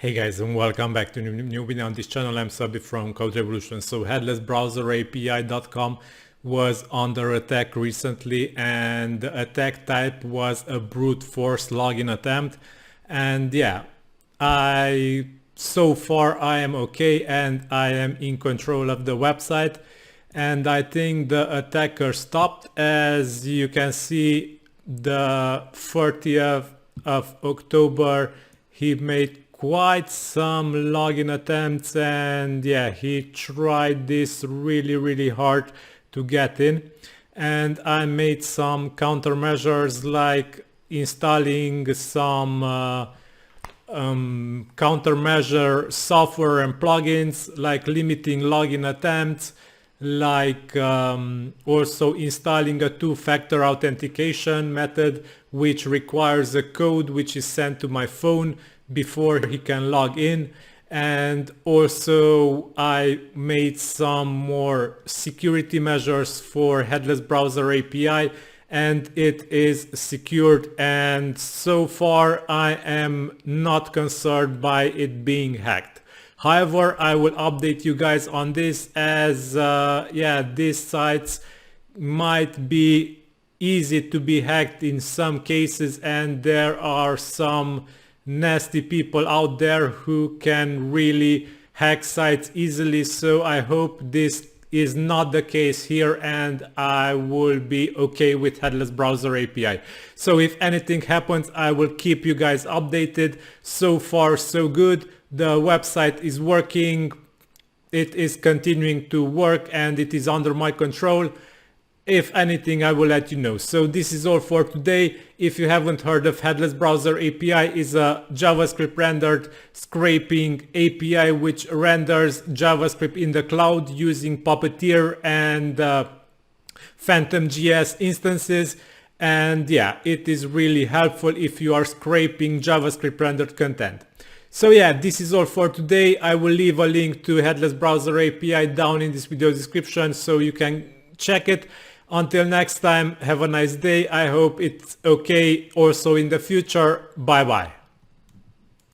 Hey guys, and welcome back to a new video on this channel. I'm Szabi from CodeRevolution. So HeadlessBrowserAPI.com was under attack recently, and the attack type was a brute force login attempt. And yeah, so far I am okay and I am in control of the website, and I think the attacker stopped. As you can see, the 30th of October he made quite some login attempts, and yeah, he tried this really hard to get in, and I made some countermeasures like installing some countermeasure software and plugins, like limiting login attempts, like also installing a two-factor authentication method which requires a code which is sent to my phone before he can log in. And also I made some more security measures for Headless Browser API, and it is secured, and so far I am not concerned by it being hacked. However, I will update you guys on this, as these sites might be easy to be hacked in some cases, and there are some nasty people out there who can really hack sites easily. So I hope this is not the case here, and I will be okay with Headless Browser API. So if anything happens, I will keep you guys updated. So far so good. The website is working, it is continuing to work, and it is under my control. If anything, I will let you know. So this is all for today. If you haven't heard of Headless Browser API, is a JavaScript rendered scraping API which renders JavaScript in the cloud using Puppeteer and PhantomJS instances. And yeah, it is really helpful if you are scraping JavaScript rendered content. So yeah, this is all for today. I will leave a link to Headless Browser API down in this video description so you can check it. Until next time, have a nice day. I hope it's okay also in the future. Bye bye.